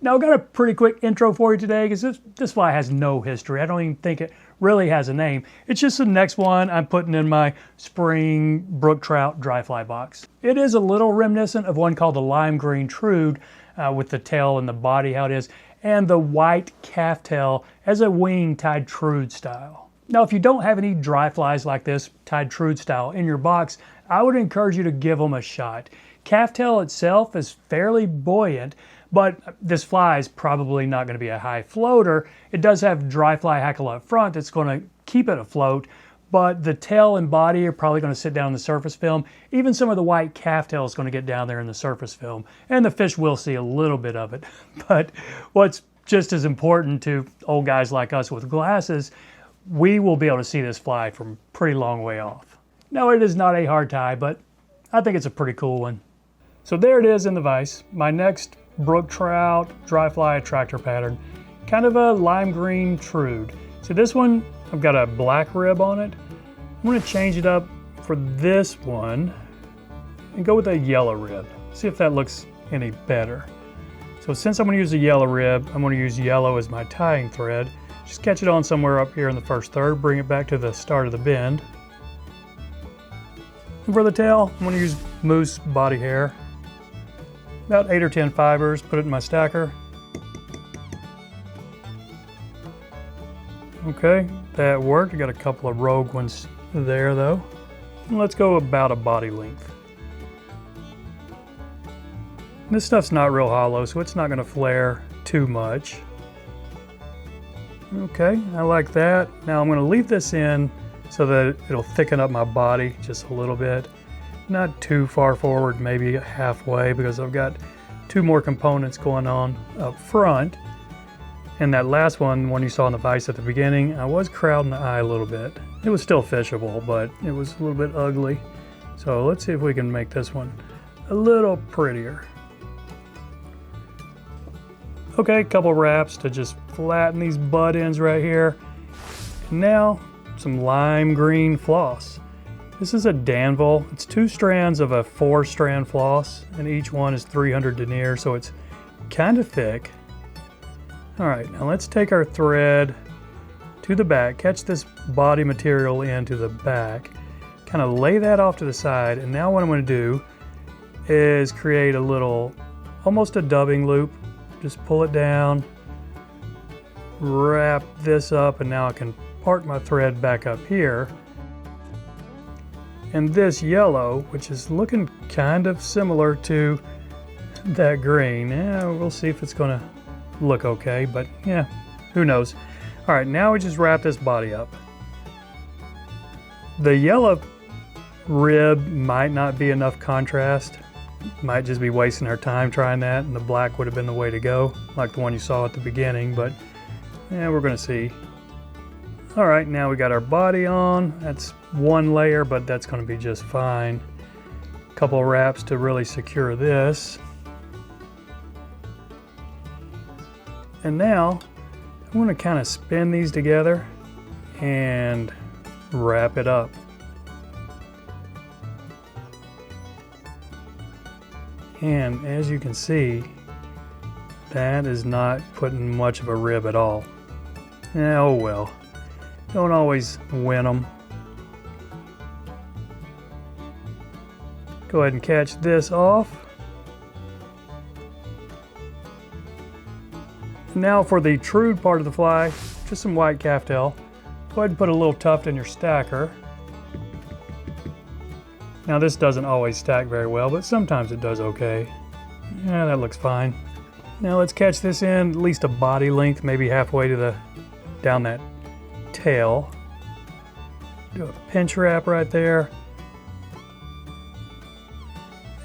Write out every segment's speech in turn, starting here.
Now I've got a pretty quick intro for you today because this fly has no history. I don't even think it really has a name. It's just the next one I'm putting in my spring brook trout dry fly box. It is a little reminiscent of one called the lime green Trude with the tail and the body how it is, and the white calftail as a wing tied Trude style. Now if you don't have any dry flies like this tied Trude style in your box, I would encourage you to give them a shot. Calftail itself is fairly buoyant, but this fly is probably not going to be a high floater. It does have dry fly hackle up front that's going to keep it afloat, but the tail and body are probably going to sit down in the surface film. Even some of the white calftail is going to get down there in the surface film, and the fish will see a little bit of it. But what's just as important to old guys like us with glasses, we will be able to see this fly from a pretty long way off. Now it is not a hard tie, but I think it's a pretty cool one. So there it is in the vise. My next brook trout dry fly attractor pattern, kind of a lime green Trude. So this one, I've got a black rib on it. I'm going to change it up for this one and go with a yellow rib. See if that looks any better. So since I'm going to use a yellow rib, I'm going to use yellow as my tying thread. Just catch it on somewhere up here in the first third, bring it back to the start of the bend. And for the tail, I'm going to use moose body hair. About 8 or 10 fibers, put it in my stacker. Okay, that worked. I got a couple of rogue ones there though. And let's go about a body length. This stuff's not real hollow, so it's not going to flare too much. Okay, I like that. Now I'm going to leave this in so that it'll thicken up my body just a little bit. Not too far forward, maybe halfway, because I've got two more components going on up front. And that last one you saw in the vise at the beginning, I was crowding the eye a little bit. It was still fishable, but it was a little bit ugly. So let's see if we can make this one a little prettier. Okay, a couple wraps to just flatten these butt ends right here. And now some lime green floss. This is a Danville. It's 2 strands of a 4-strand floss, and each one is 300 denier, so it's kind of thick. All right, now let's take our thread to the back, catch this body material into the back, kind of lay that off to the side, and now what I'm going to do is create a little, almost a dubbing loop. Just pull it down, wrap this up, and now I can park my thread back up here. And this yellow, which is looking kind of similar to that green, we'll see if it's going to look okay, but yeah, who knows. All right, now we just wrap this body up. The yellow rib might not be enough contrast. Might just be wasting our time trying that, and the black would have been the way to go, like the one you saw at the beginning, but yeah, we're going to see. All right, now we got our body on. That's one layer, but that's going to be just fine. A couple of wraps to really secure this. And now I'm going to kind of spin these together and wrap it up. And as you can see, that is not putting much of a rib at all. Oh well. Don't always win them. Go ahead and catch this off. Now for the Trude part of the fly, just some white calftail. Go ahead and put a little tuft in your stacker. Now this doesn't always stack very well, but sometimes it does okay. Yeah, that looks fine. Now let's catch this in at least a body length, maybe halfway to down that tail. Do a pinch wrap right there.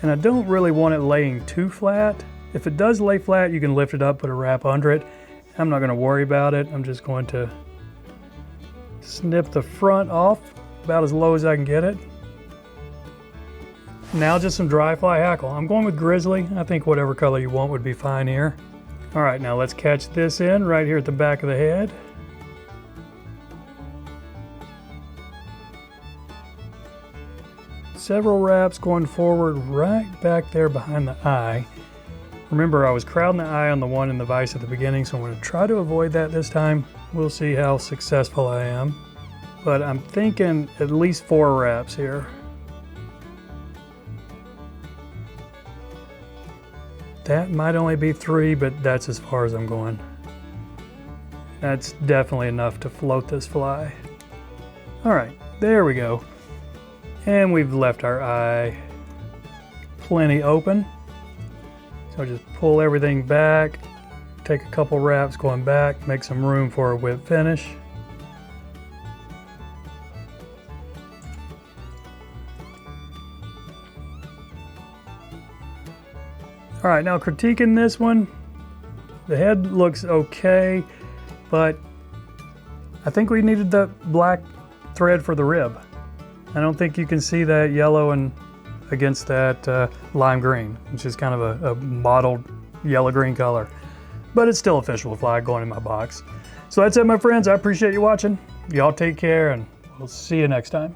And I don't really want it laying too flat. If it does lay flat, you can lift it up, put a wrap under it. I'm not going to worry about it. I'm just going to snip the front off about as low as I can get it. Now just some dry fly hackle. I'm going with grizzly. I think whatever color you want would be fine here. All right, now let's catch this in right here at the back of the head. Several wraps going forward right back there behind the eye. Remember, I was crowding the eye on the one in the vise at the beginning, so I'm going to try to avoid that this time. We'll see how successful I am. But I'm thinking at least 4 wraps here. That might only be 3, but that's as far as I'm going. That's definitely enough to float this fly. All right, there we go. And we've left our eye plenty open. So just pull everything back, take a couple wraps going back, make some room for a whip finish. All right, now critiquing this one, the head looks okay, but I think we needed the black thread for the rib. I don't think you can see that yellow and against that lime green, which is kind of a mottled yellow-green color. But it's still a fishable fly going in my box. So that's it, my friends. I appreciate you watching. Y'all take care, and we'll see you next time.